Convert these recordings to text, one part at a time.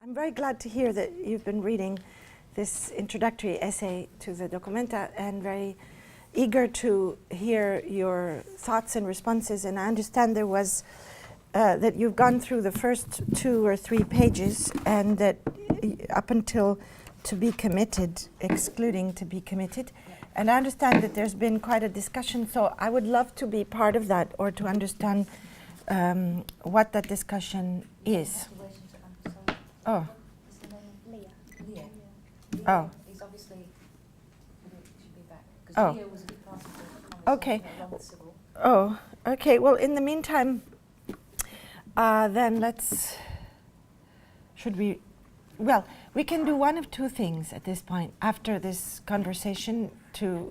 I'm very glad to hear that you've been reading this introductory essay to the dOCUMENTA, and very eager to hear your thoughts and responses. And I understand there was that you've gone through the first 2 or 3 pages, and that up until to be committed, excluding to be committed. And I understand that there's been quite a discussion, so I would love to be part of that, or to understand what that discussion is. Oh. Is her name Leah? Leah. Oh. He's obviously, he should be back. Because Oh. Leah was a big part of the Okay. conversation around civil. Oh, okay. Well, in the meantime, then we can do one of 2 things at this point after this conversation to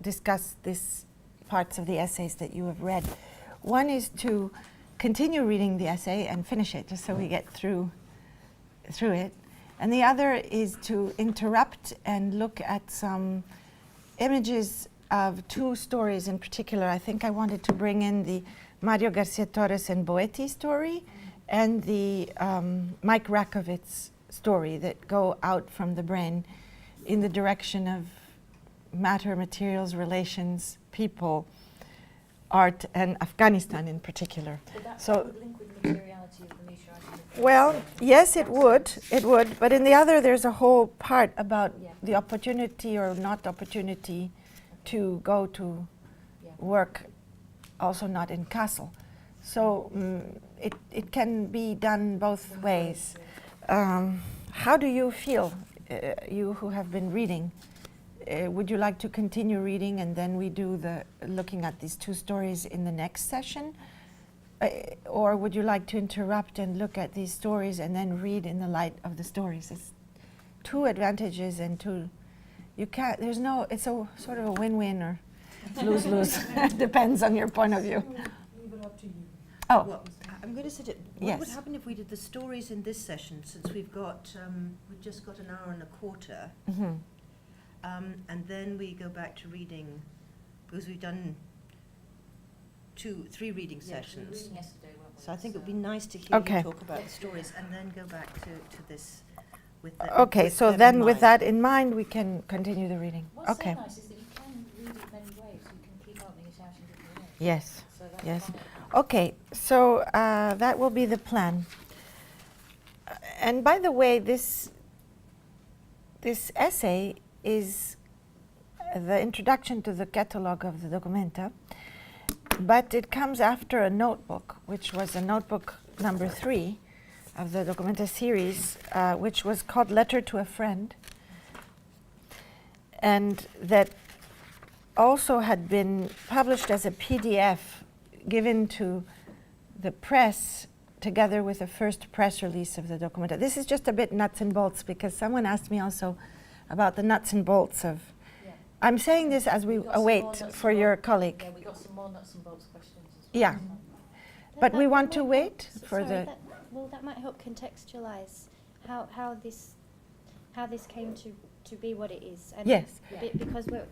discuss these parts of the essays that you have read. One is to continue reading the essay and finish it, just so we get through it. And the other is to interrupt and look at some images of 2 stories in particular. I think I wanted to bring in the Mario Garcia Torres and Boetti story, and the Mike Rakovitz story, that go out from the brain in the direction of matter, materials, relations, people, art, and Afghanistan in particular. But that So, would link with the materiality of the meteorite. well, yes, it would, but in the other there's a whole part about Yeah. the opportunity or not opportunity to go to Yeah. work, also not in Kassel. So it can be done both ways. How do you feel, you who have been reading? Would you like to continue reading, and then we do the looking at these 2 stories in the next session? Or would you like to interrupt and look at these stories and then read in the light of the stories? It's 2 advantages, and 2, you can't, there's no, it's a sort of a win-win or lose-lose. Depends on your point of view. Leave it up to you. Oh, Well, I'm going to suggest, what Yes. would happen if we did the stories in this session, since we've just got an hour and a quarter, mhm. and then we go back to reading, because we've done 3 reading Yeah, 'cause we were sessions. reading yesterday, weren't we? So I think it would be nice to hear Okay. you talk about the stories, and then go back to this with that. Okay, with so that in then with mind. that in mind, we can continue the reading. What's Okay. so nice is that you can read it many ways. You can keep opening it out in different ways. Yes. So that's Yes. fine. Okay, so that will be the plan. And by the way, this essay is the introduction to the catalog of the dOCUMENTA, but it comes after a notebook, which was a notebook number 3 of the dOCUMENTA series, which was called Letter to a Friend, and that also had been published as a PDF given to the press together with the first press release of the dOCUMENTA. This is just a bit nuts and bolts, because someone asked me also about the nuts and bolts of... Yeah. I'm saying this as we We've got some await more nuts for and your bolts. colleague. Yeah, we got some more nuts and bolts questions as well. Yeah. But we want to wait for Sorry, the... that might help contextualize how this came to be what it is. And Yes. because we're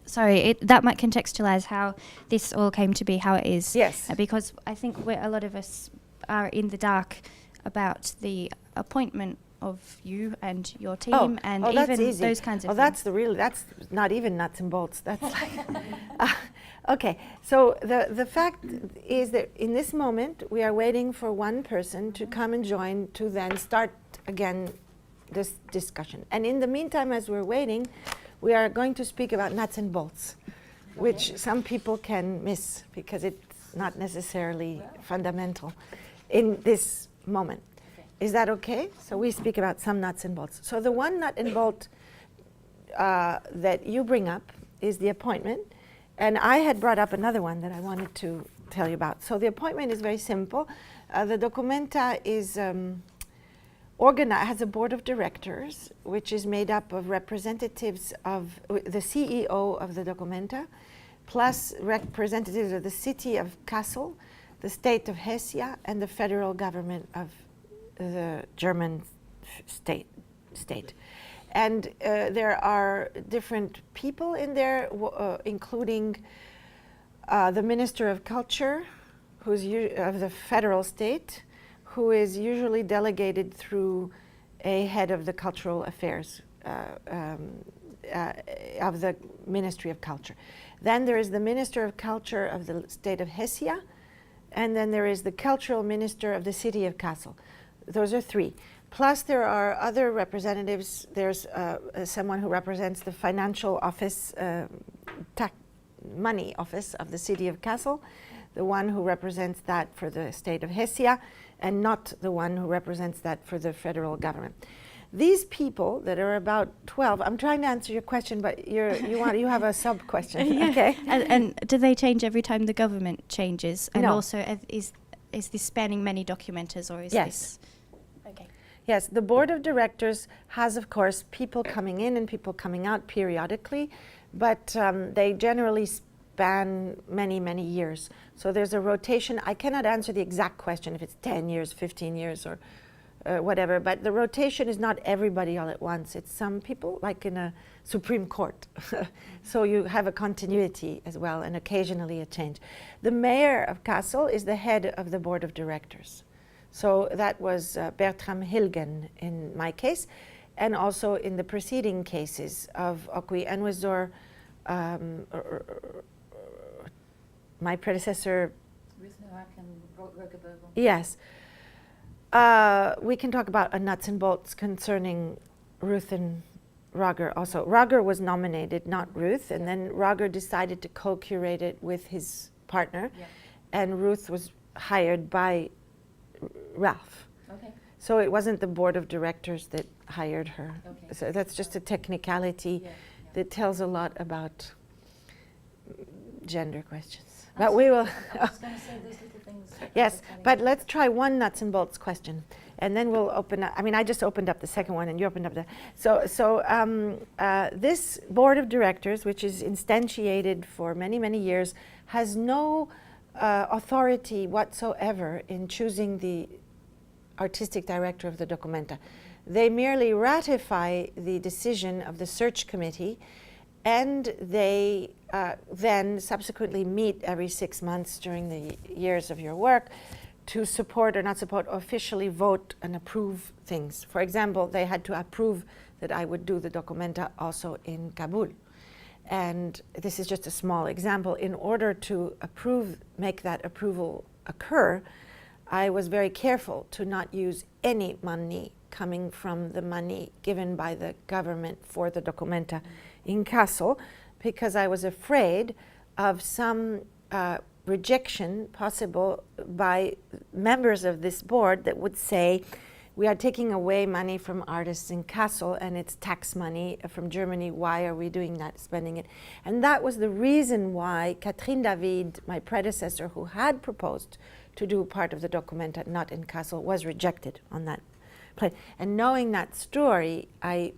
sorry, that might contextualize how this all came to be how it is. Yes. Because I think a lot of us are in the dark about the appointment of you and your team, and that's even easy. those kinds of things. That's not even nuts and bolts. That's like... Okay, so the fact is that in this moment we are waiting for one person to come and join to then start again this discussion. And in the meantime, as we're waiting, we are going to speak about nuts and bolts, which some people can miss because it's not necessarily fundamental in this moment. Is that okay? So we speak about some nuts and bolts. So the one nut and bolt that you bring up is the appointment. And I had brought up another one that I wanted to tell you about. So the appointment is very simple. The dOCUMENTA is has a board of directors, which is made up of representatives of the CEO of the dOCUMENTA, plus representatives of the city of Kassel, the state of Hesse, and the federal government of the German state. And there are different people in there, including the Minister of Culture, who's of the federal state, who is usually delegated through a head of the cultural affairs of the Ministry of Culture. Then there is the Minister of Culture of the state of Hesse, and then there is the Cultural Minister of the city of Kassel. Those are three. Plus there are other representatives. There's someone who represents the financial office, money office of the city of Kassel, the one who represents that for the state of Hesse, and not the one who represents that for the federal government. These people that are about 12, I'm trying to answer your question, but you have a sub-question, Yeah. okay? And do they change every time the government changes? And No. also, is this spanning many documentas, or is Yes. this? Okay. Yes, the board of directors has, of course, people coming in and people coming out periodically, but they generally span many, many years. So there's a rotation. I cannot answer the exact question if it's 10 years, 15 years, or whatever, but the rotation is not everybody all at once. It's some people, like in a Supreme Court. So you have a continuity as well, and occasionally a change. The mayor of Kassel is the head of the board of directors. So that was Bertram Hilgen in my case, and also in the preceding cases of Okwi and Wazor, my predecessor. Ruth Nowak and Roger Bergel. Yes. We can talk about a nuts and bolts concerning Ruth and Roger also. Roger was nominated, not Ruth, and then Roger decided to co-curate it with his partner, Yeah. and Ruth was hired by Ralph. Okay. So it wasn't the board of directors that hired her. Okay. So that's just a technicality Yeah. that tells a lot about gender questions. But we will. I was going to say those little things. Yes, but let's try one nuts and bolts question, and then we'll open up. I mean, I just opened up the second one, and you opened up the. This board of directors, which is instantiated for many, many years, has no authority whatsoever in choosing the artistic director of the Documenta. They merely ratify the decision of the search committee, and they then subsequently meet every 6 months during the years of your work to support or not support, officially vote and approve things. For example, they had to approve that I would do the Documenta also in Kabul. And this is just a small example. In order to make that approval occur, I was very careful to not use any money coming from the money given by the government for the Documenta in Kassel, because I was afraid of some rejection possible by members of this board that would say, we are taking away money from artists in Kassel and it's tax money from Germany. Why are we doing that, spending it? And that was the reason why Catherine David, my predecessor, who had proposed to do part of the Documenta not in Kassel, was rejected on that plan. And knowing that story, I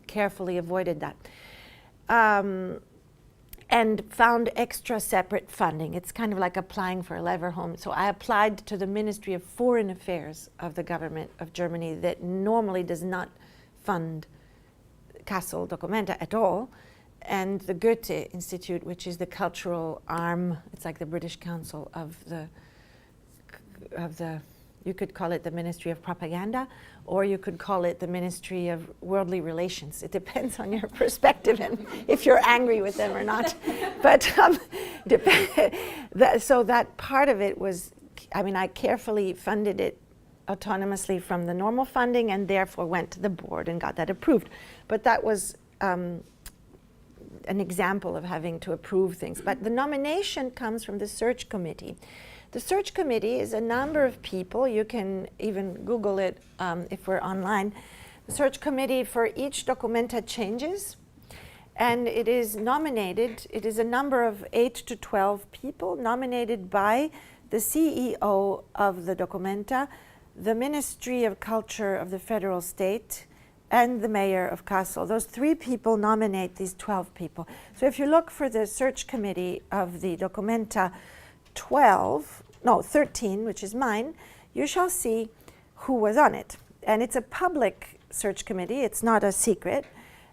carefully avoided that. And found extra separate funding. It's kind of like applying for a Leverhulme. So I applied to the Ministry of Foreign Affairs of the government of Germany that normally does not fund Kassel Documenta at all, and the Goethe Institute, which is the cultural arm. It's like the British Council of the, you could call it the Ministry of Propaganda, or you could call it the Ministry of Worldly Relations. It depends on your perspective and if you're angry with them or not. But so that part of it was, I mean, I carefully funded it autonomously from the normal funding, and therefore went to the board and got that approved. But that was an example of having to approve things. But the nomination comes from the search committee. The search committee is a number of people. You can even Google it if we're online. The search committee for each Documenta changes, and it is nominated. It is a number of 8 to 12 people nominated by the CEO of the Documenta, the Ministry of Culture of the federal state, and the mayor of Kassel. Those 3 people nominate these 12 people. So if you look for the search committee of the Documenta 13, which is mine, you shall see who was on it. And it's a public search committee. It's not a secret.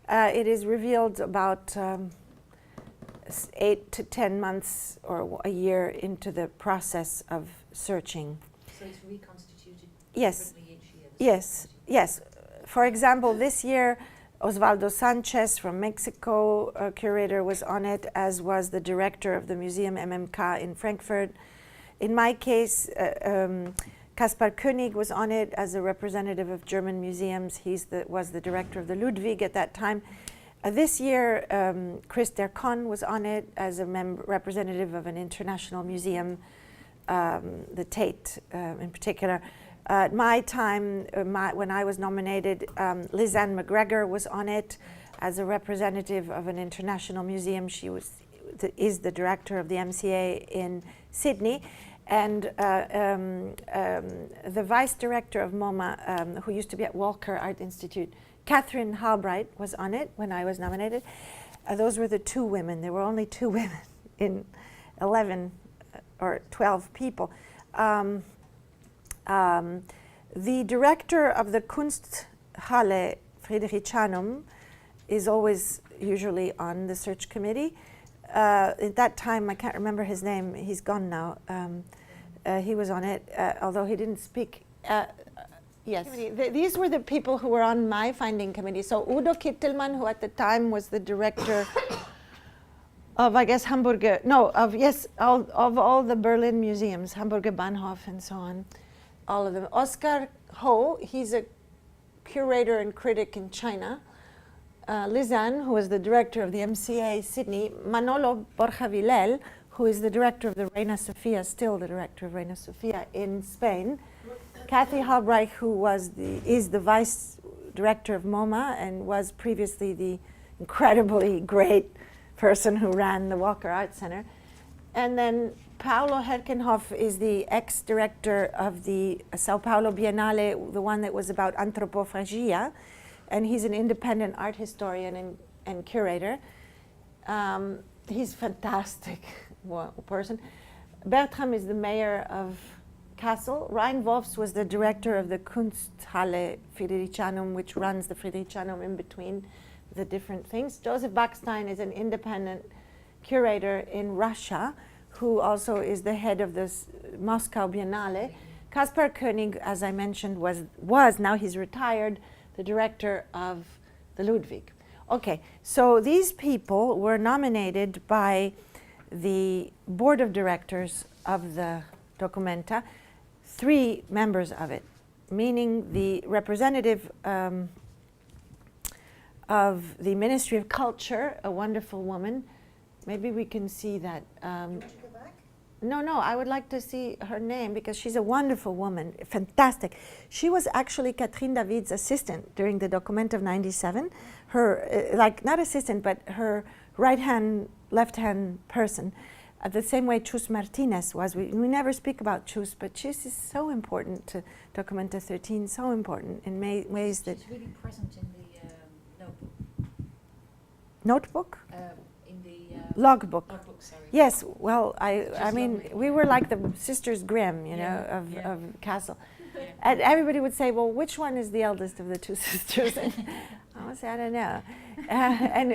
It is revealed about 8 to 10 months or a year into the process of searching. So it's reconstituted. Yes. differently each year. Yes, yes. For example, this year, Osvaldo Sanchez from Mexico, curator, was on it, as was the director of the Museum MMK in Frankfurt. In my case, Kaspar Koenig was on it as a representative of German museums. Was the director of the Ludwig at that time. This year, Chris Dercon was on it as a representative of an international museum, the Tate in particular. At my time, when I was nominated, Lizanne McGregor was on it as a representative of an international museum. She is the director of the MCA in Sydney. And the vice director of MoMA, who used to be at Walker Art Institute, Catherine Halbright, was on it when I was nominated. Those were the two women. There were only two women in 11 or 12 people. The director of the Kunsthalle, Friedrichianum, is always usually on the search committee. At that time, I can't remember his name. He's gone now. He was on it, although he didn't speak. Yes. These were the people who were on my finding committee. So Udo Kittelmann, who at the time was the director of, I guess, Hamburger, no, of, yes, of all the Berlin museums, Hamburger Bahnhof and so on, all of them. Oskar Ho, he's a curator and critic in China. Lizanne, who was the director of the MCA Sydney. Manolo Borja-Vilel, who is the director of the Reina Sofia, still the director of Reina Sofia in Spain. Kathy Halbright, who is the vice director of MoMA and was previously the incredibly great person who ran the Walker Art Center. And then Paolo Herkenhoff is the ex-director of the Sao Paulo Biennale, the one that was about anthropophagia, and he's an independent art historian and curator. He's a fantastic person. Bertram is the mayor of Kassel. Ryan Wolfs was the director of the Kunsthalle Friedrichianum, which runs the Friedrichianum in between the different things. Joseph Backstein is an independent curator in Russia, who also is the head of the Moscow Biennale. Kaspar Koenig, as I mentioned, was now he's retired, the director of the Ludwig. Okay, so these people were nominated by the board of directors of the dOCUMENTA, 3 members of it, meaning the representative of the Ministry of Culture, a wonderful woman. Maybe we can see that. No, I would like to see her name because she's a wonderful woman, fantastic. She was actually Catherine David's assistant during the dOCUMENTA of '97. Her, not assistant, but her right-hand, left-hand person. The same way Chus Martinez was. We never speak about Chus, but Chus is so important to dOCUMENTA 13, so important in ways that... She's really present in the notebook. Notebook? In the... Logbook. Logbook, sorry. Yes, well, I mean, lovely. we were like the Sisters Grimm, you know, of Kassel. And everybody would say, well, which one is the eldest of the 2 sisters? And I would say, I don't know. And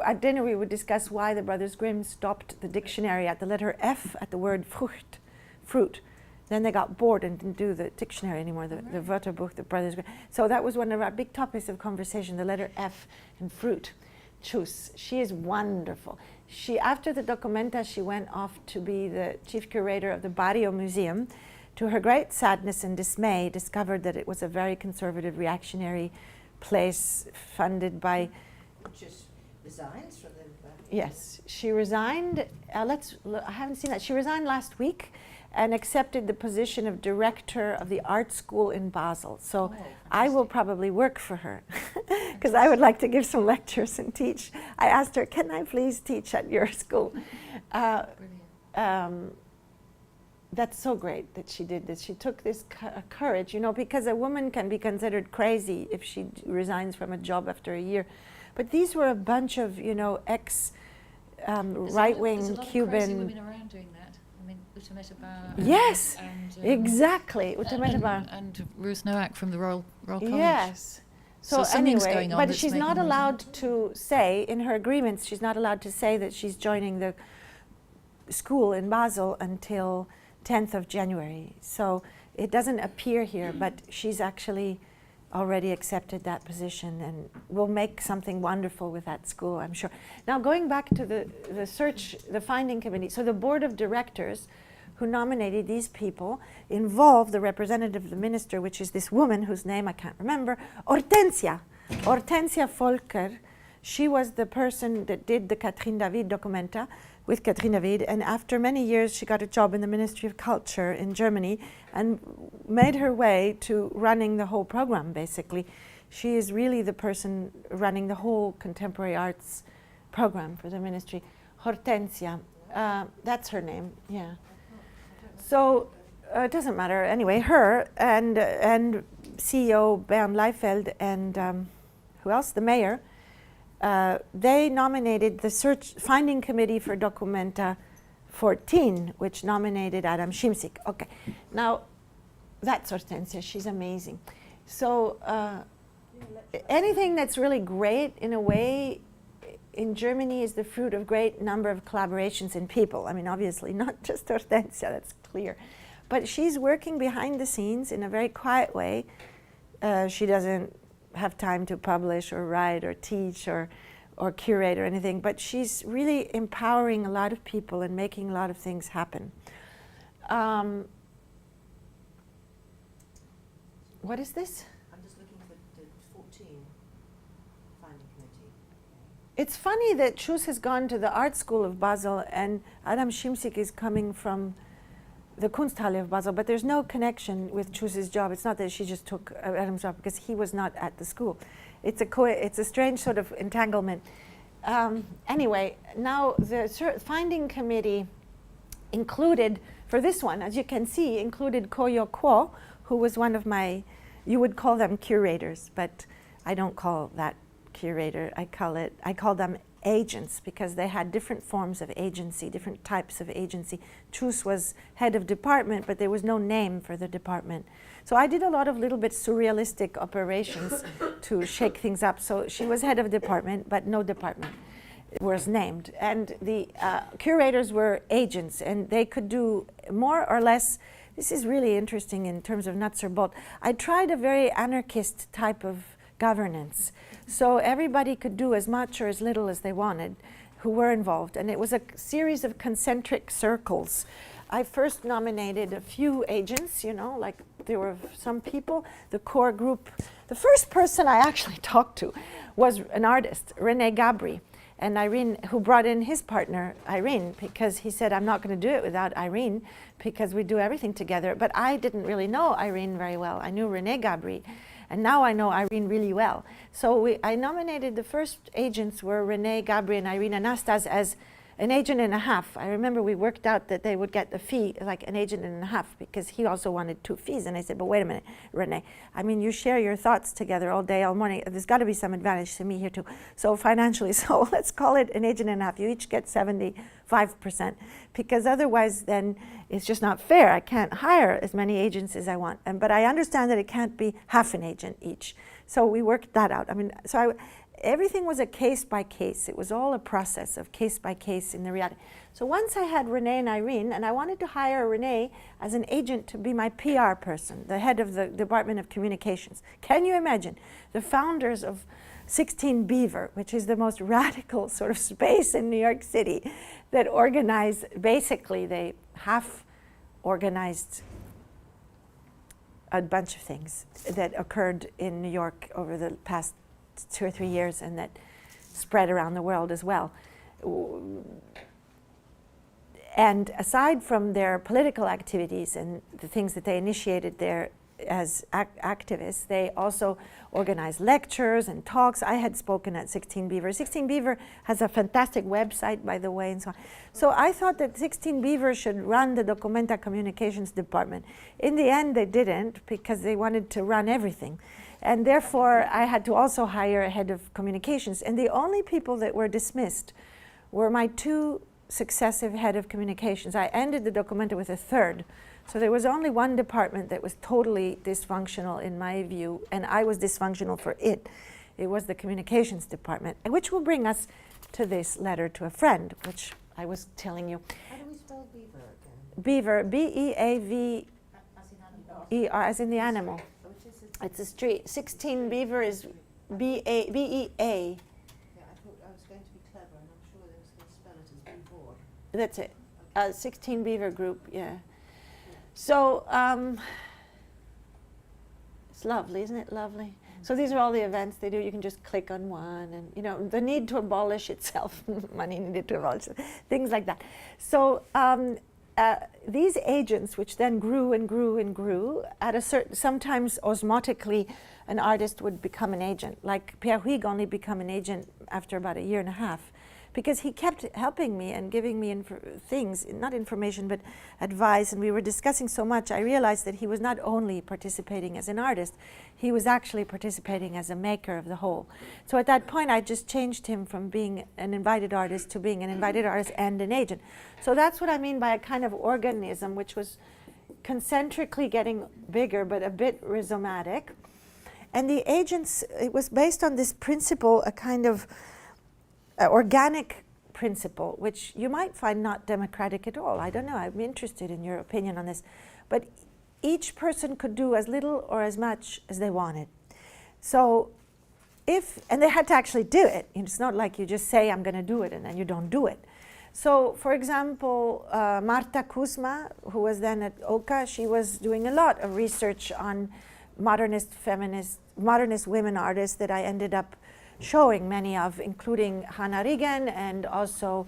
at dinner we would discuss why the Brothers Grimm stopped the dictionary at the letter F at the word Frucht, fruit. Then they got bored and didn't do the dictionary anymore, the Wörterbuch, the Brothers Grimm. So that was one of our big topics of conversation, the letter F and fruit. Chus, she is wonderful. After the dOCUMENTA, she went off to be the chief curator of the Barrio Museum. To her great sadness and dismay, discovered that it was a very conservative, reactionary place funded by... Just resigns from the... Yes, she resigned. I haven't seen that. She resigned last week and accepted the position of director of the art school in Basel. So I will probably work for her because I would like to give some lectures and teach. I asked her, can I please teach at your school? That's so great that she did this. She took this courage, you know, because a woman can be considered crazy if she resigns from a job after a year. But these were a bunch of, you know, right-wing There's a lot Cuban... of crazy women around doing that. I mean, Utameta Bar. Yes, and, exactly. Utameta Bar. And Ruth Noack from the Royal College. Yes. So something's anyway, going on but that's she's making not noise. allowed to say, in her agreements, she's not allowed to say that she's joining the school in Basel until 10th of January. So It doesn't appear here, but she's actually already accepted that position and will make something wonderful with that school, I'm sure. Now, going back to the finding committee, so the board of directors who nominated these people involved the representative of the minister, which is this woman whose name I can't remember, Hortensia Volker. She was the person that did the Catherine David dOCUMENTA with Catherine David, and after many years she got a job in the Ministry of Culture in Germany and made her way to running the whole program, basically. She is really the person running the whole contemporary arts program for the ministry. Hortensia, that's her name, yeah. So it doesn't matter, anyway, her and CEO Bernd Leifeld and who else? The mayor. They nominated the finding committee for dOCUMENTA 14, which nominated Adam Szymczyk. Okay, now that's Hortensia. She's amazing. So anything that's really great, in a way, in Germany is the fruit of great number of collaborations in people. I mean, obviously, not just Hortensia, that's clear. But she's working behind the scenes in a very quiet way. She doesn't have time to publish or write or teach or curate or anything, but she's really empowering a lot of people and making a lot of things happen. What is this? I'm just looking for the 14 finding committee. It's funny that Chus has gone to the art school of Basel and Adam Szymczyk is coming from the Kunsthalle of Basel, but there's no connection with Chus's job. It's not that she just took Adam's job because he was not at the school. It's a strange sort of entanglement. Anyway, now the finding committee included, for this one, as you can see, included Koyo Kwo, who was one of my, you would call them curators, but I don't call that curator. I call them agents, because they had different forms of agency, different types of agency. Chus was head of department, but there was no name for the department. So I did a lot of little bit surrealistic operations to shake things up. So she was head of department, but no department was named. And the curators were agents, and they could do more or less. This is really interesting in terms of nuts or bolts. I tried a very anarchist type of governance. So everybody could do as much or as little as they wanted who were involved. And it was a series of concentric circles. I first nominated a few agents, you know, like there were some people, the core group. The first person I actually talked to was an artist, René Gabry, and Irene, who brought in his partner, Irene, because he said, I'm not going to do it without Irene, because we do everything together. But I didn't really know Irene very well. I knew René Gabry. And now I know Irene really well. So I nominated, the first agents were René, Gabry, and Irene Anastas as an agent and a half. I remember we worked out that they would get the fee, like an agent and a half, because he also wanted 2 fees. And I said, but wait a minute, René, I mean, you share your thoughts together all day, all morning. There's got to be some advantage to me here too. So financially, so let's call it an agent and a half. You each get 75%, because otherwise then it's just not fair. I can't hire as many agents as I want. But I understand that it can't be half an agent each. So we worked that out. I mean, everything was a case by case. It was all a process of case by case in the reality. So once I had René and Irene, and I wanted to hire René as an agent to be my PR person, the head of the Department of Communications. Can you imagine? The founders of 16 Beaver, which is the most radical sort of space in New York City, that organized, basically they half organized a bunch of things that occurred in New York over the past 2 or 3 years, and that spread around the world as well. And aside from their political activities and the things that they initiated there as activists, they also organized lectures and talks. I had spoken at 16 Beaver. 16 Beaver has a fantastic website, by the way, and so on. So I thought that 16 Beaver should run the dOCUMENTA communications department. In the end, they didn't, because they wanted to run everything. And therefore, I had to also hire a head of communications. And the only people that were dismissed were my 2 successive head of communications. I ended the dOCUMENTA with a 3rd. So there was only one department that was totally dysfunctional in my view, and I was dysfunctional for it. It was the communications department, which will bring us to this letter to a friend, which I was telling you. How do we spell Beaver again? Beaver, B-E-A-V. As in animal. E-R, as in the animal. It's a street. 16 Beaver is B-E-A. Yeah, I thought I was going to be clever, and I'm sure they was going to spell it as before. That's it. 16 Beaver group, yeah. So it's lovely, isn't it lovely? So these are all the events they do. You can just click on one, and you know the need to abolish itself, money needed to abolish, things like that. So these agents, which then grew and grew and grew, at a certain, sometimes osmotically, an artist would become an agent. Like Pierre Huyghe only became an agent after about a year and a half, because he kept helping me and giving me things, not information, but advice, and we were discussing so much, I realized that he was not only participating as an artist, he was actually participating as a maker of the whole. So at that point, I just changed him from being an invited artist to being an invited artist and an agent. So that's what I mean by a kind of organism, which was concentrically getting bigger, but a bit rhizomatic. And the agents, it was based on this principle, a kind of organic principle, which you might find not democratic at all. I don't know, I'm interested in your opinion on this. But each person could do as little or as much as they wanted. So and they had to actually do it. It's not like you just say, I'm going to do it, and then you don't do it. So, for example, Marta Kuzma, who was then at OCA, she was doing a lot of research on modernist women artists that I ended up showing many of, including Hannah Regan and also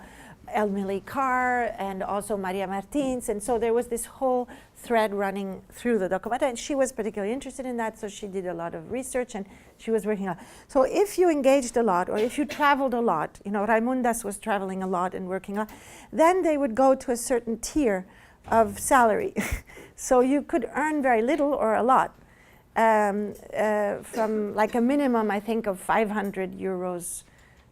Emily Carr and also Maria Martins. And so there was this whole thread running through the dOCUMENTA, and she was particularly interested in that, so she did a lot of research and she was working on it. So if you engaged a lot, or if you traveled a lot, you know, Raimundas was traveling a lot and working a lot, then they would go to a certain tier of salary. So you could earn very little or a lot. From like a minimum, I think, of 500 euros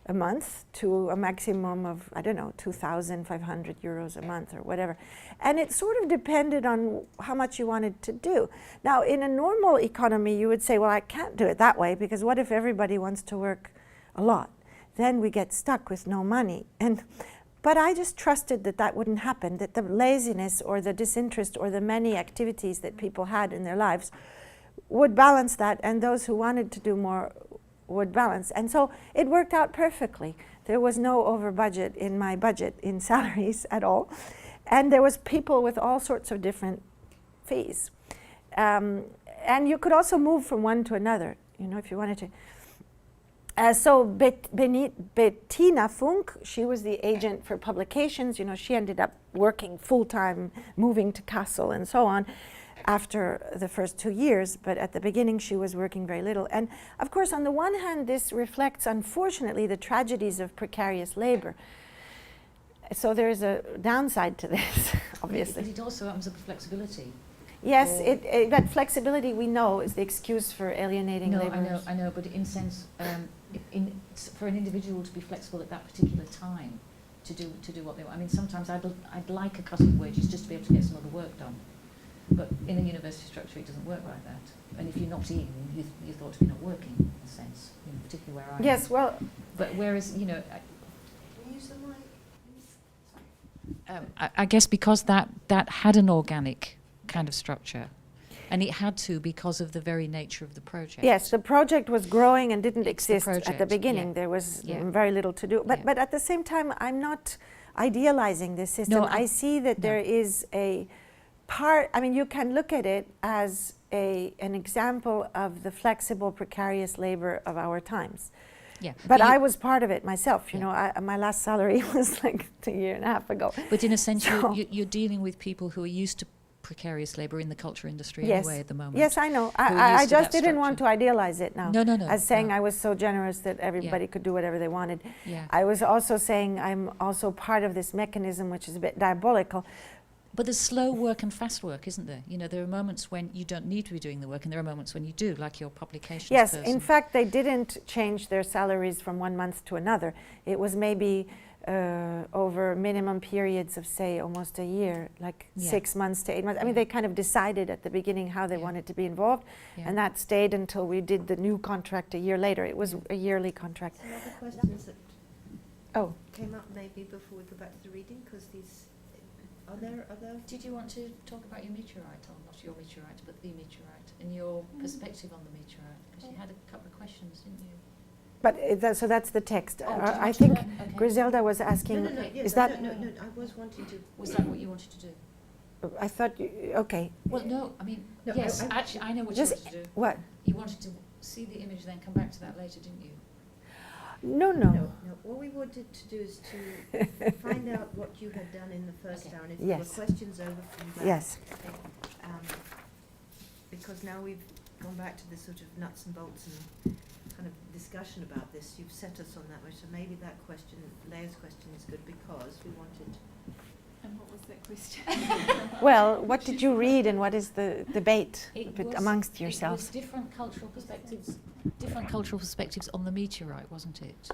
a month to a maximum of, I don't know, 2,500 euros a month or whatever. And it sort of depended on how much you wanted to do. Now, in a normal economy, you would say, well, I can't do it that way, because what if everybody wants to work a lot? Then we get stuck with no money. But I just trusted that that wouldn't happen, that the laziness or the disinterest or the many activities that people had in their lives would balance that, and those who wanted to do more would balance. And so it worked out perfectly. There was no over budget in my budget in salaries at all. And there was people with all sorts of different fees. And you could also move from one to another, you know, if you wanted to. So Bettina Funk, she was the agent for publications. You know, she ended up working full-time, moving to Kassel and so on, after the first 2 years, but at the beginning she was working very little. And of course, on the one hand, this reflects, unfortunately, the tragedies of precarious labor. So there's a downside to this, obviously. But it also happens with flexibility. Yes, that flexibility, we know, is the excuse for alienating laborers. I know, but in sense, for an individual to be flexible at that particular time, to do what they want. I mean, sometimes I'd like a cut of wages just to be able to get some other work done. But in a university structure, it doesn't work like that. And if you're not in, you're thought to be not working, in a sense, you know, particularly where I am. Yes, well... But whereas, you know... Can you use the mic? I guess because that had an organic kind of structure. And it had to because of the very nature of the project. Yes, the project was growing and didn't exist project, at the beginning. yeah. There was Yeah. very little to do. But, Yeah. but at the same time, I'm not idealizing this system. No, I see that no. there is a part, I mean, you can look at it as an example of the flexible, precarious labor of our times. Yeah. But I you- was part of it myself. You Yeah. know, my last salary was like a year and a half ago. But in a sense, So- you're dealing with people who are used to precarious labour in the culture industry Yes. anyway at the moment. Yes, I know. who are I used to just that didn't want to structure. idealize it now. No. As saying no. I was so generous that everybody could do whatever they wanted. Yeah. I was also saying I'm also part of this mechanism, which is a bit diabolical. But there's slow work and fast work, isn't there? You know, there are moments when you don't need to be doing the work, and there are moments when you do, like your publications Yes, person. in fact, they didn't change their salaries from 1 month to another. It was maybe over minimum periods of, say, almost a year, like Yeah. 6 months to 8 months. I mean, Yeah. they kind of decided at the beginning how they Yeah. wanted to be involved, Yeah. and that stayed until we did the new contract a year later. It was a yearly contract. Some other questions that Oh. came up maybe before we go back to the reading, because these Are there other? Did you want to talk about your meteorite, or not your meteorite, but the meteorite, and your perspective on the meteorite? Because you had a couple of questions, didn't you? But so that's the text. Oh, did you I want to think do that? Okay. Griselda was asking, No, yes, is that, no, I was wanting to. Was that what you wanted to do? I thought, okay, Well, no, I mean, No, yes, I- actually, I know what Just- you wanted to do. what? You wanted to see the image, then come back to that later, didn't you? No. No. What we wanted to do is to find out what you had done in the first Okay. hour, and if Yes. there were questions over from that. Yes. Um, because now we've gone back to this sort of nuts and bolts and kind of discussion about this. You've set us on that way, so maybe that question, Leia's question, is good because we wanted. And what was that question? Well, what did you read and what is the debate It was- amongst It yourselves? was different cultural perspectives on the meteorite, wasn't it?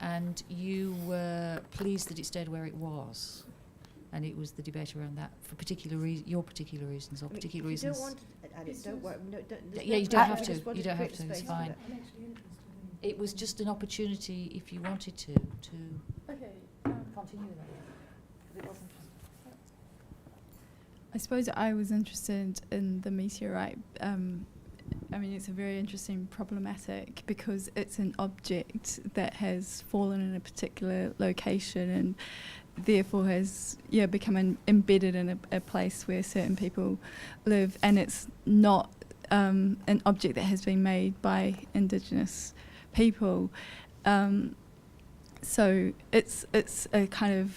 And you were pleased that it stayed where it was, and it was the debate around that for your particular reasons or I mean, particular if reasons. you don't want to add it, don't worry. No, don't, there's Yeah, no you don't pressure, have we to. just wanted You don't create have to. the It's space for fine. that. I'm actually interested It was just an opportunity, if you wanted to Okay. continue that. It wasn't. I suppose I was interested in the meteorite. I mean, it's a very interesting problematic because it's an object that has fallen in a particular location and therefore has become embedded in a place where certain people live, and it's not an object that has been made by Indigenous people. So it's a kind of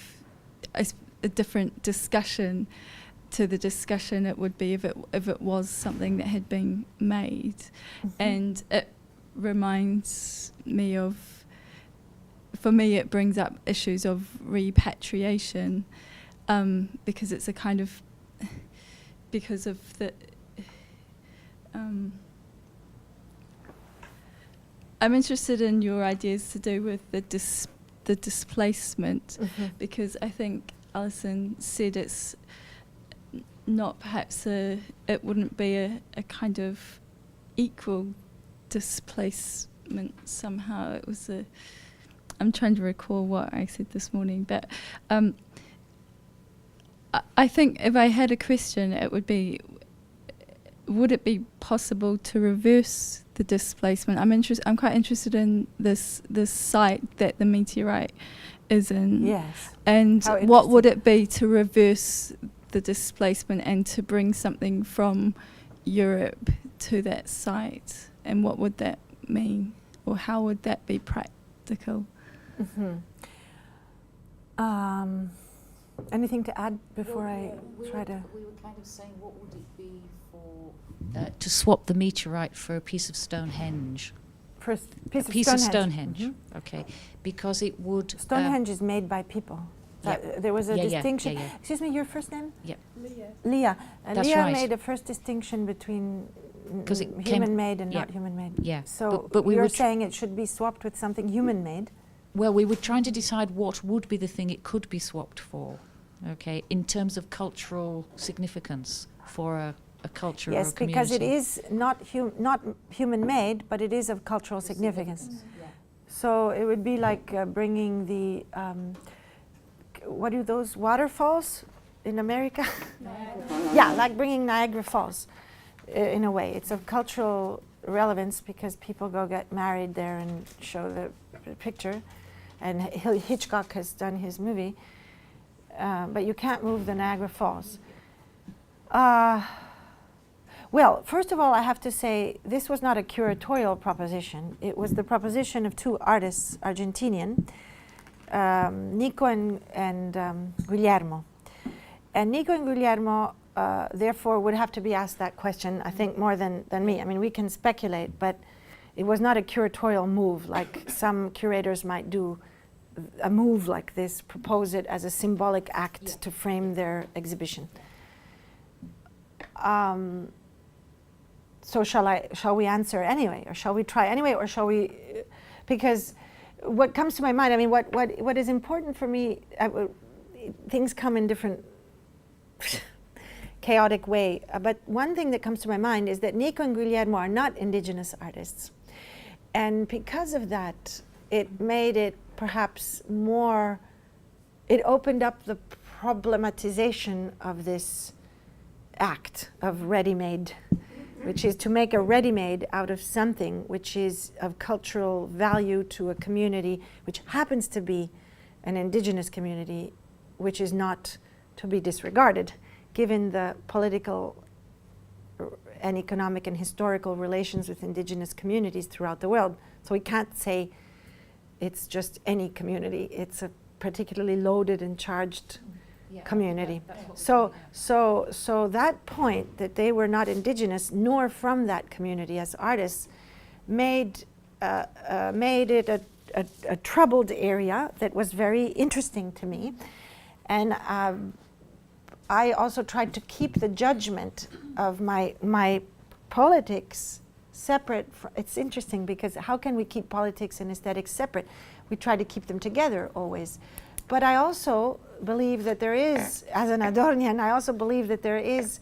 a different discussion to the discussion it would be if it was something that had been made. And it reminds me of, for me it brings up issues of repatriation, because it's a kind of, because of the I'm interested in your ideas to do with the displacement, because I think Alison said it's not perhaps it wouldn't be a kind of equal displacement somehow. It was I'm trying to recall what I said this morning, but I think if I had a question, it would be, would it be possible to reverse the displacement? I'm quite interested in this site that the meteorite is in. Yes. And How what would interesting. it be to reverse the displacement and to bring something from Europe to that site? And what would that mean? Or how would that be practical? Anything to add before I try to... We were kind of saying, what would it be for to swap the meteorite for a piece of Stonehenge? First, A piece of Stonehenge. Okay, because it would. Stonehenge is made by people. There was a distinction. Yeah. Excuse me, your first name? Yeah. Leah. And That's Leah right. made a first distinction between 'Cause it came- human-made and yeah. not human-made. Yeah. So but we you're were saying it should be swapped with something human-made? Well, we were trying to decide what would be the thing it could be swapped for, okay, in terms of cultural significance for a culture or a Yes, community. because it is not human-made, but it is of cultural significance. Yeah. So it would be like bringing the, what are those waterfalls in America? Yeah, like bringing Niagara Falls, in a way. It's of cultural relevance because people go get married there and show the picture. And Hitchcock has done his movie, but you can't move the Niagara Falls. Well, first of all, I have to say this was not a curatorial proposition. It was the proposition of two artists, Argentinian, Nico and Guillermo. And Nico and Guillermo, therefore, would have to be asked that question, I think, more than me. I mean, we can speculate, but it was not a curatorial move like some curators might do, a move like this, propose it as a symbolic act to frame their exhibition. So shall we answer anyway, or shall we try anyway, or shall we? Because what comes to my mind, I mean, what is important for me, things come in different chaotic way. But one thing that comes to my mind is that Nico and Guillermo are not indigenous artists, and because of that, it made it perhaps more. It opened up the problematization of this act of ready-made, which is to make a ready-made out of something which is of cultural value to a community, which happens to be an indigenous community, which is not to be disregarded, given the political and economic and historical relations with indigenous communities throughout the world. So we can't say it's just any community. It's a particularly loaded and charged community. So that point that they were not indigenous nor from that community as artists made it a troubled area that was very interesting to me. And I also tried to keep the judgment of my politics separate. It's interesting because how can we keep politics and aesthetics separate? We try to keep them together always. But I also believe that there is, as an Adornian, I also believe that there is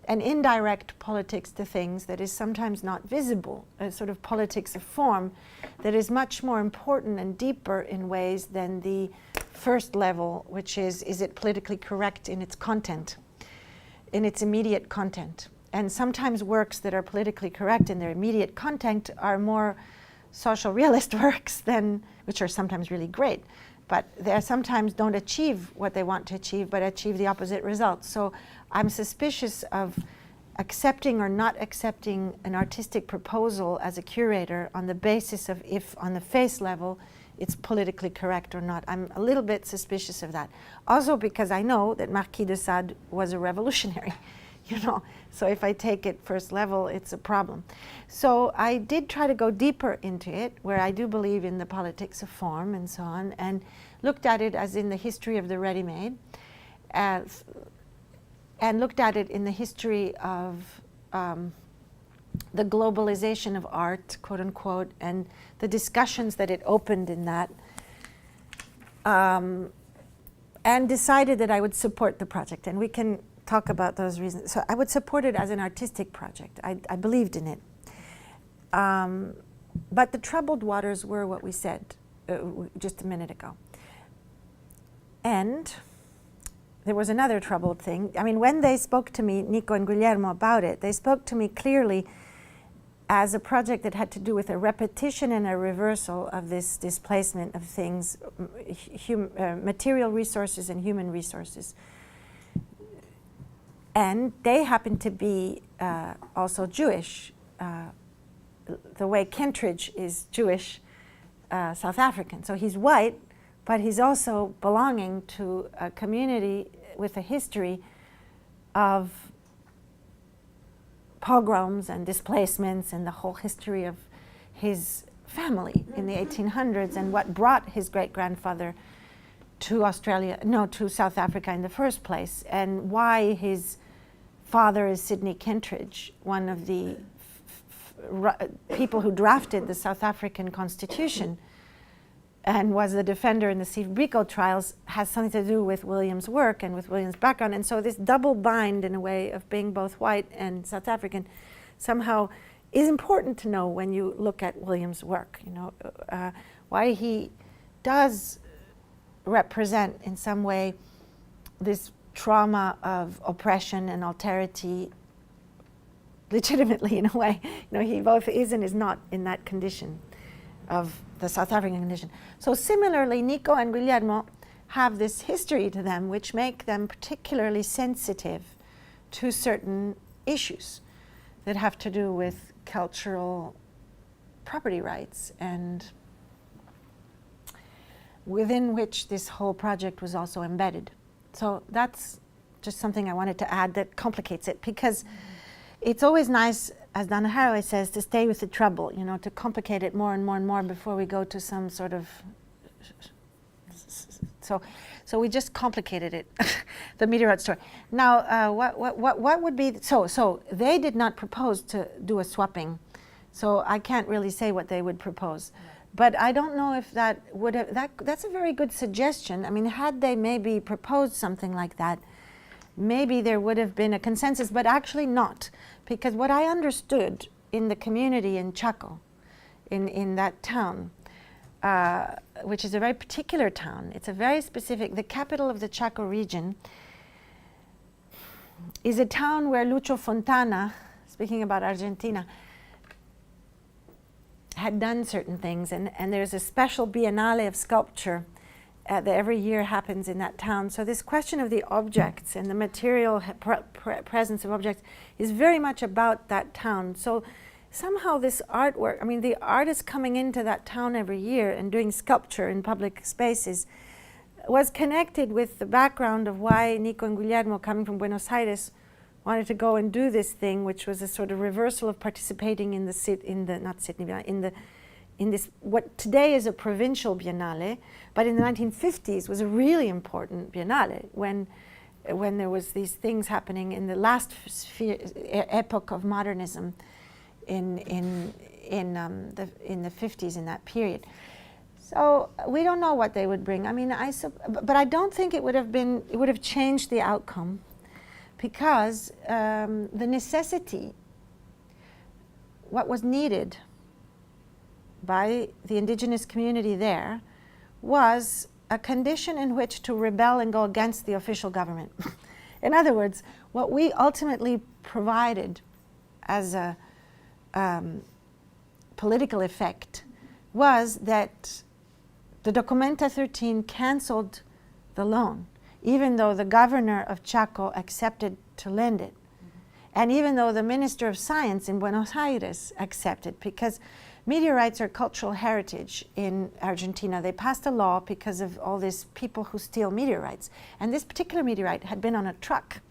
an indirect politics to things that is sometimes not visible, a sort of politics of form that is much more important and deeper in ways than the first level, which is it politically correct in its content, in its immediate content. And sometimes works that are politically correct in their immediate content are more social realist works than, which are sometimes really great, but they sometimes don't achieve what they want to achieve, but achieve the opposite result. So I'm suspicious of accepting or not accepting an artistic proposal as a curator on the basis of if on the face level it's politically correct or not. I'm a little bit suspicious of that. Also because I know that Marquis de Sade was a revolutionary, you know. So if I take it first level, it's a problem. So I did try to go deeper into it, where I do believe in the politics of form and so on, and looked at it as in the history of the ready-made, and looked at it in the history of the globalization of art, quote unquote, and the discussions that it opened in that, and decided that I would support the project. And we can talk about those reasons. So I would support it as an artistic project. I believed in it. But the troubled waters were what we said just a minute ago. And there was another troubled thing. I mean, when they spoke to me, Nico and Guillermo, about it, they spoke to me clearly as a project that had to do with a repetition and a reversal of this displacement of things, material resources and human resources. And they happen to be also Jewish, the way Kentridge is Jewish, South African. So he's white, but he's also belonging to a community with a history of pogroms and displacements and the whole history of his family in the 1800s and what brought his great-grandfather to to South Africa in the first place, and why his father is Sidney Kentridge, one of the people who drafted the South African Constitution and was the defender in the Steve Biko trials, has something to do with William's work and with William's background. And so this double bind, in a way, of being both white and South African somehow is important to know when you look at William's work, you know, why he does represent in some way this trauma of oppression and alterity legitimately, in a way. You know, he both is and is not in that condition of the South African condition. So similarly, Nico and Guillermo have this history to them which make them particularly sensitive to certain issues that have to do with cultural property rights, and within which this whole project was also embedded. So that's just something I wanted to add that complicates it, because it's always nice, as Donna Haraway says, to stay with the trouble, you know, to complicate it more and more and more before we go to some sort of... So we just complicated it, the meteorite story. Now, what would be... So they did not propose to do a swapping, so I can't really say what they would propose. But I don't know if that would have... That's a very good suggestion. I mean, had they maybe proposed something like that, maybe there would have been a consensus, but actually not. Because what I understood in the community in Chaco, in that town, which is a very particular town. It's a very specific, the capital of the Chaco region is a town where Lucio Fontana, speaking about Argentina, had done certain things, and there's a special biennale of sculpture that every year happens in that town. So this question of the objects and the material presence of objects is very much about that town. So somehow this artwork, I mean, the artists coming into that town every year and doing sculpture in public spaces was connected with the background of why Nico and Guillermo, coming from Buenos Aires, wanted to go and do this thing, which was a sort of reversal of participating in this what today is a provincial biennale, but in the 1950s was a really important biennale when there was these things happening in the last epoch of modernism in the 50s, in that period. So we don't know what they would bring. I mean, but I don't think it would have changed the outcome, because the necessity, what was needed by the indigenous community there, was a condition in which to rebel and go against the official government. In other words, what we ultimately provided as a political effect was that the dOCUMENTA 13 canceled the loan, even though the governor of Chaco accepted to lend it. And even though the Minister of Science in Buenos Aires accepted, because meteorites are cultural heritage in Argentina. They passed a law because of all these people who steal meteorites. And this particular meteorite had been on a truck.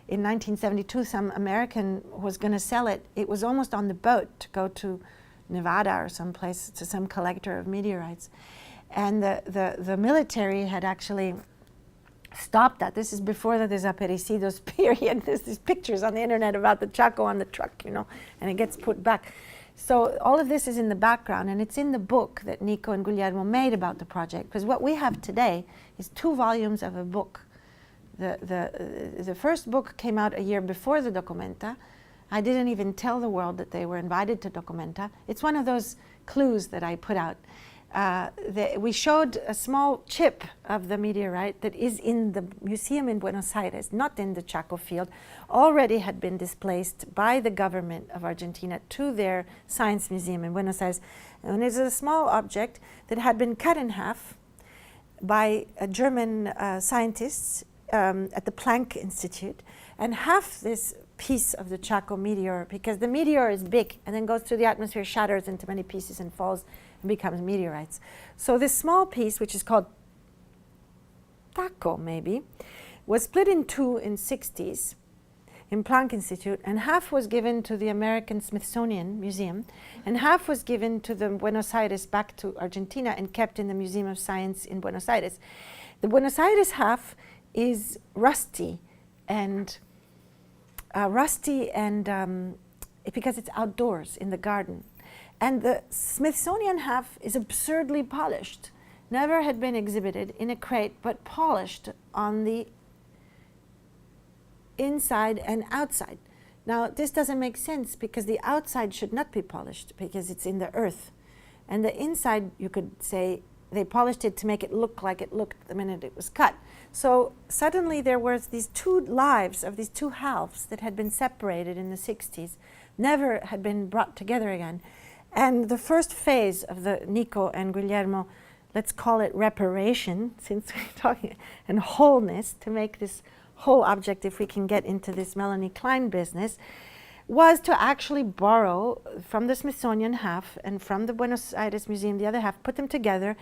In 1972, some American was going to sell it. It was almost on the boat to go to Nevada or someplace, to some collector of meteorites. And the military had actually stopped that. This is before the desaparecidos period. There's these pictures on the internet about the Chaco on the truck, you know, and it gets put back. So all of this is in the background, and it's in the book that Nico and Guillermo made about the project, because what we have today is 2 volumes of a book. The first book came out a year before the dOCUMENTA. I didn't even tell the world that they were invited to dOCUMENTA. It's one of those clues that I put out. We showed a small chip of the meteorite that is in the museum in Buenos Aires, not in the Chaco field, already had been displaced by the government of Argentina to their science museum in Buenos Aires. And it's a small object that had been cut in half by German scientists at the Planck Institute, and half this piece of the Chaco meteor, because the meteor is big and then goes through the atmosphere, shatters into many pieces and falls and becomes meteorites. So this small piece, which is called taco maybe, was split in 2 in 60s in Planck Institute, and half was given to the American Smithsonian Museum, and half was given to the Buenos Aires, back to Argentina, and kept in the Museum of Science in Buenos Aires. The Buenos Aires half is rusty because it's outdoors in the garden. And the Smithsonian half is absurdly polished, never had been exhibited in a crate, but polished on the inside and outside. Now, this doesn't make sense, because the outside should not be polished because it's in the earth. And the inside, you could say, they polished it to make it look like it looked the minute it was cut. So suddenly there was these 2 lives of these 2 halves that had been separated in the 60s, never had been brought together again. And the first phase of the Nico and Guillermo, let's call it reparation, since we're talking, and wholeness, to make this whole object, if we can get into this Melanie Klein business, was to actually borrow from the Smithsonian half and from the Buenos Aires Museum, the other half, put them together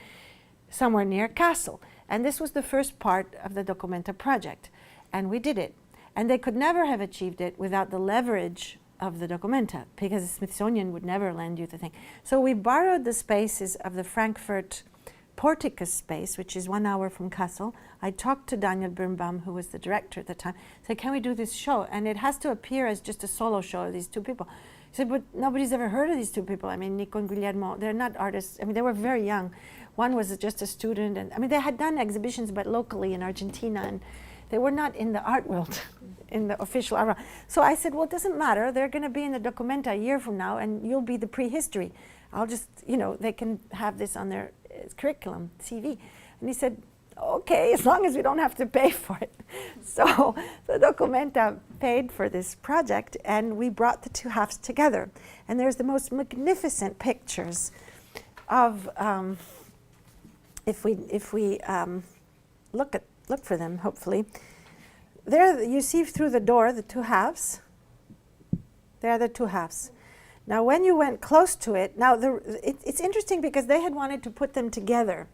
somewhere near Kassel. And this was the first part of the dOCUMENTA project. And we did it. And they could never have achieved it without the leverage of the dOCUMENTA, because the Smithsonian would never lend you the thing. So we borrowed the spaces of the Frankfurt Porticus space, which is 1 hour from Kassel. I talked to Daniel Birnbaum, who was the director at the time, said, can we do this show? And it has to appear as just a solo show of these 2 people. He said, but nobody's ever heard of these 2 people. I mean, Nico and Guillermo, they're not artists. I mean, they were very young. One was just a student, and I mean, they had done exhibitions, but locally in Argentina, and they were not in the art world, in the official art world. So I said, well, it doesn't matter. They're going to be in the dOCUMENTA a year from now, and you'll be the prehistory. I'll just, you know, they can have this on their its curriculum, CV. And he said, okay, as long as we don't have to pay for it. So the dOCUMENTA paid for this project, and we brought the two halves together. And there's the most magnificent pictures of, if we look for them, hopefully. There you see through the door the two halves. There are the two halves. Now when you went close to it, now it's interesting because they had wanted to put them together.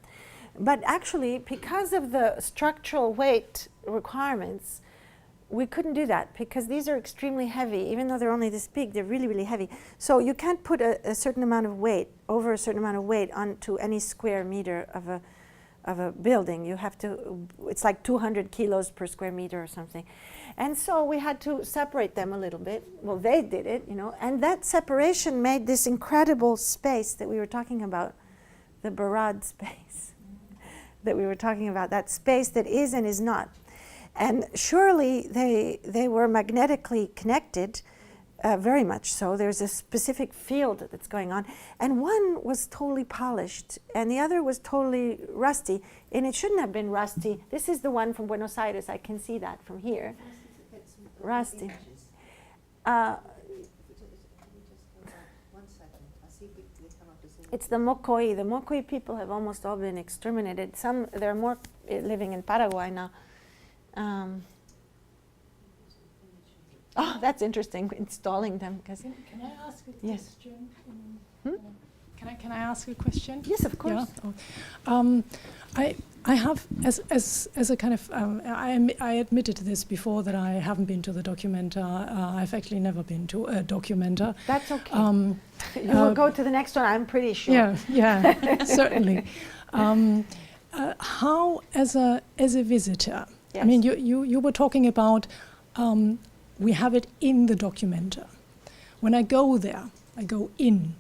But actually, because of the structural weight requirements, we couldn't do that because these are extremely heavy. Even though they're only this big, they're really, really heavy. So you can't put a certain amount of weight, over a certain amount of weight, onto any square meter of a building. You have to, it's like 200 kilos per square meter or something. And so we had to separate them a little bit. Well, they did it, you know, and that separation made this incredible space that we were talking about, the Barad space that we were talking about, that space that is and is not. And surely they were magnetically connected, very much so. There's a specific field that's going on. And one was totally polished, and the other was totally rusty. And it shouldn't have been rusty. This is the one from Buenos Aires. I can see that from here. Rusty. It's the Mocoy. The Mocoy people have almost all been exterminated. There are more living in Paraguay now. Oh, that's interesting, installing them. Can I ask a Yes. question? Can I ask a question? Yes, of course. Yeah. I have, as a kind of, I admitted this before that I haven't been to the dOCUMENTA. I've actually never been to a dOCUMENTA. That's okay. You will go to the next one, I'm pretty sure. Yeah, certainly. How, as a visitor, Yes. I mean, you were talking about we have it in the dOCUMENTA. When I go there, I go in.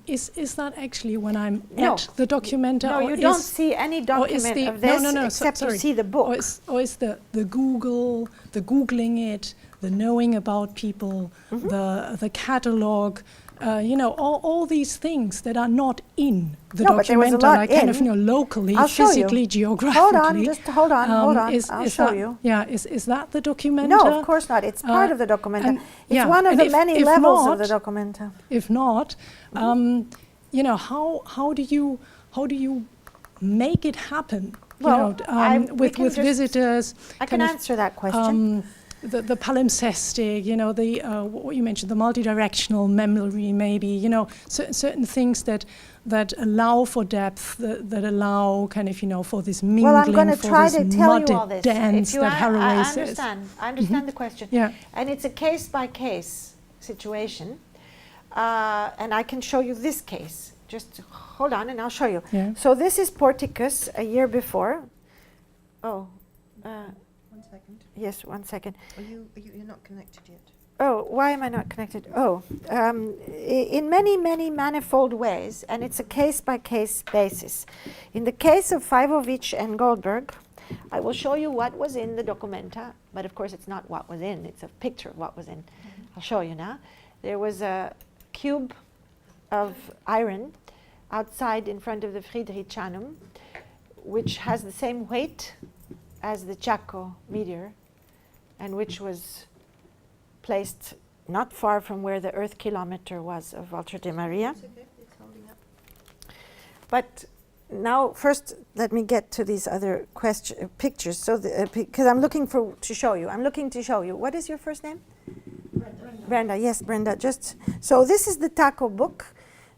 Is that actually when I'm at the dOCUMENTA? No, you don't see any document of this except you see the book. Or is the Googling it, the knowing about people, the catalogue, all these things that are not in the dOCUMENTA, like kind of locally, physically, geographically. Hold on, I'll show you. Yeah, is that the dOCUMENTA? No, of course not. It's part of the dOCUMENTA. It's one of the many levels of the dOCUMENTA. If not, how do you make it happen? Well, with visitors. I can answer that question. The palimpsestic, what you mentioned, the multidirectional memory, maybe, certain things that allow for depth, that allow kind of, for this mingling, well, I'm going to try to tell you all mudded this. dance that Haraway says. I understand the question. Yeah. And it's a case-by-case situation. And I can show you this case. Just hold on and I'll show you. Yeah. So this is Porticus a year before. Oh. 1 second. Yes, 1 second. You're not connected yet. Oh, why am I not connected? Oh, in many, many manifold ways, and it's a case-by-case basis. In the case of Fajvovic and Goldberg, I will show you what was in the dOCUMENTA, but of course it's not what was in, it's a picture of what was in. I'll show you now. There was a cube of iron outside in front of the Friedrichianum, which has the same weight as the Chaco meteor, and which was placed not far from where the Earth kilometer was of Walter de Maria. It's okay, it's holding up. But now, first, let me get to these other pictures. So, because I'm looking to show you. What is your first name? Brenda. Yes, Brenda. So this is the Taco book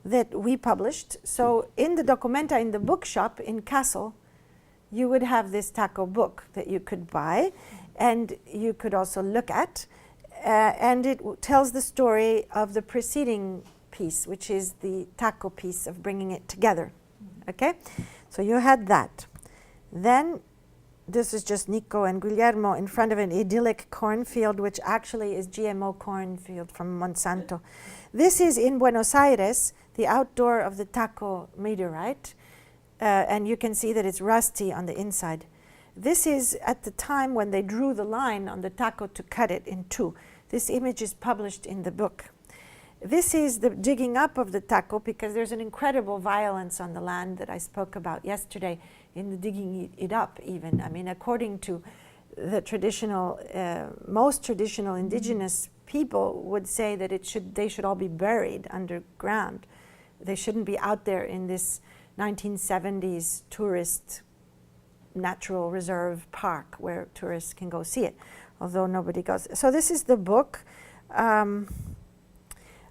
that we published. So in the dOCUMENTA, in the bookshop in Kassel, you would have this Taco book that you could buy, and you could also look at. And it tells the story of the preceding piece, which is the Taco piece of bringing it together. Okay? So you had that. Then this is just Nico and Guillermo in front of an idyllic cornfield, which actually is GMO cornfield from Monsanto. This is in Buenos Aires, the outdoor of the Taco meteorite. And you can see that it's rusty on the inside. This is at the time when they drew the line on the Taco to cut it in two. This image is published in the book. This is the digging up of the taco, because there's an incredible violence on the land that I spoke about yesterday in the digging it up even. I mean, according to the traditional, most traditional indigenous people would say that they should all be buried underground. They shouldn't be out there in this 1970s tourist natural reserve park where tourists can go see it, although nobody goes. So this is the book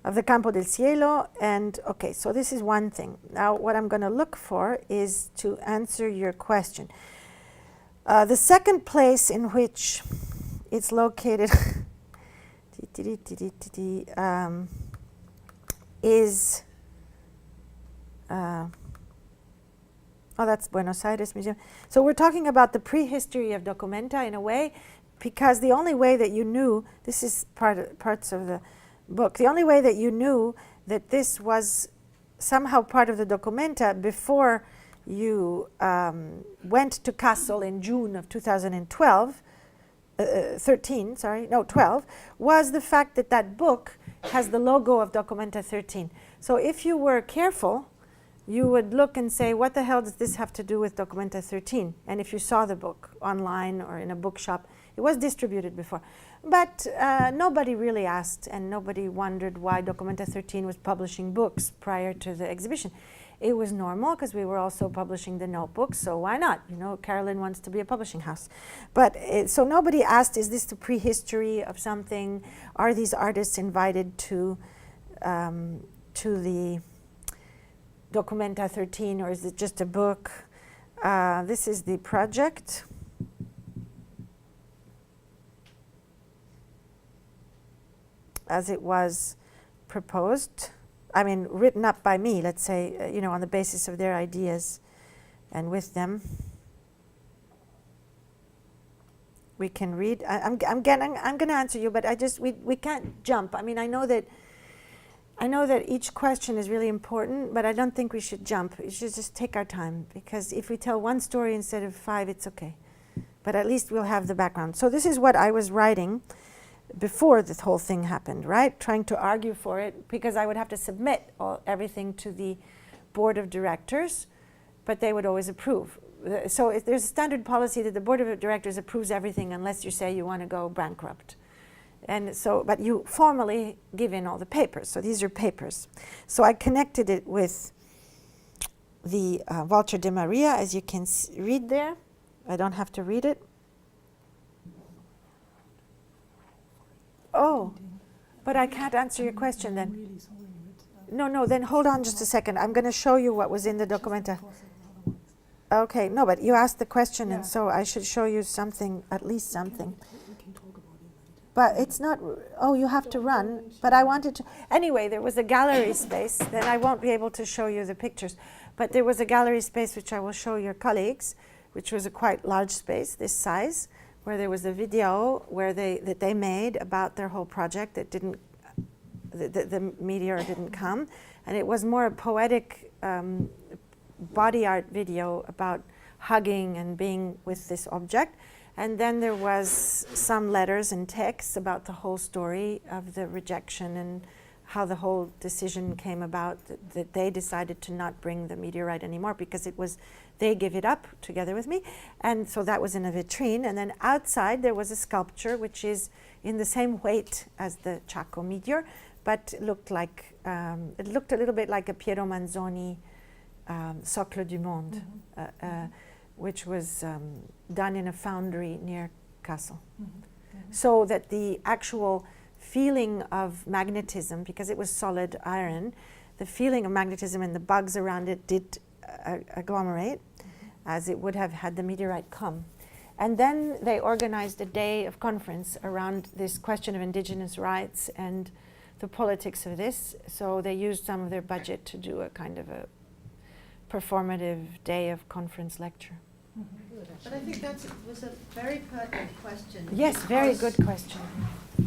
of the Campo del Cielo, and okay, so this is one thing. Now what I'm going to look for is to answer your question. The second place in which it's located is oh, that's Buenos Aires Museum. So we're talking about the prehistory of Documenta in a way, because the only way that you knew, this is parts of the book, the only way that you knew that this was somehow part of the Documenta before you went to Kassel in June of 2012, 12, was the fact that that book has the logo of Documenta 13. So if you were careful, you would look and say, what the hell does this have to do with Documenta 13? And if you saw the book online or in a bookshop, it was distributed before. But nobody really asked, and nobody wondered why Documenta 13 was publishing books prior to the exhibition. It was normal because we were also publishing the notebooks, so why not? You know, Carolyn wants to be a publishing house. But so nobody asked, is this the prehistory of something? Are these artists invited to the Documenta 13, or is it just a book? This is the project. As it was proposed, I mean, written up by me, let's say, you know, on the basis of their ideas and with them. We can read. I'm going to answer you, but we can't jump. I mean, I know that each question is really important, but I don't think we should jump. We should just take our time, because if we tell one story instead of 5, it's okay. But at least we'll have the background. So this is what I was writing before this whole thing happened, right? Trying to argue for it, because I would have to submit everything to the board of directors, but they would always approve. So there's a standard policy that the board of directors approves everything unless you say you want to go bankrupt. And so, but you formally give in all the papers. So these are papers. So I connected it with the Walter de Maria, as you can read there. I don't have to read it. Oh, but I can't answer your question then. No, then hold on just a second. I'm going to show you what was in the Documenta. Okay, no, but you asked the question, and so I should show you something, at least something. But it's not, oh, you have to run, but I wanted to. Anyway, there was a gallery space, then I won't be able to show you the pictures, but there was a gallery space which I will show your colleagues, which was a quite large space, this size, where there was a video that they made about their whole project that didn't, the meteor didn't come, and it was more a poetic body art video about hugging and being with this object. And then there was some letters and texts about the whole story of the rejection and how the whole decision came about, that they decided to not bring the meteorite anymore because it was, they give it up together with me. And so that was in a vitrine. And then outside there was a sculpture which is in the same weight as the Chaco meteor, but looked like, it looked a little bit like a Piero Manzoni Socle du Monde, which was done in a foundry near Kassel. So that the actual feeling of magnetism, because it was solid iron, the feeling of magnetism and the bugs around it did agglomerate, as it would have had the meteorite come. And then they organized a day of conference around this question of indigenous rights and the politics of this. So they used some of their budget to do a kind of a performative day of conference lecture. But I think that was a very pertinent question. Yes, very good question.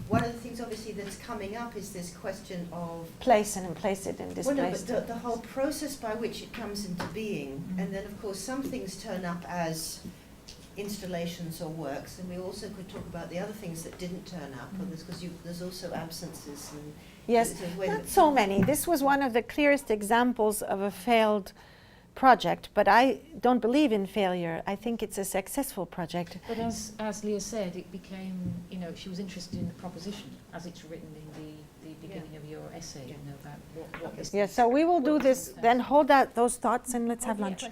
One of the things obviously that's coming up is this question of place and place it and displace well, no, but the whole process by which it comes into being, and then of course some things turn up as installations or works, and we also could talk about the other things that didn't turn up, because there's also absences and Yes, It says, wait a not minute. so many. This was one of the clearest examples of a failed project, but I don't believe in failure. I think it's a successful project. But as Leah said, it became, you know, she was interested in the proposition as it's written in the beginning of your essay, you know, about what this Yeah, so we will do what this, this then entails. hold out those thoughts and let's have lunch.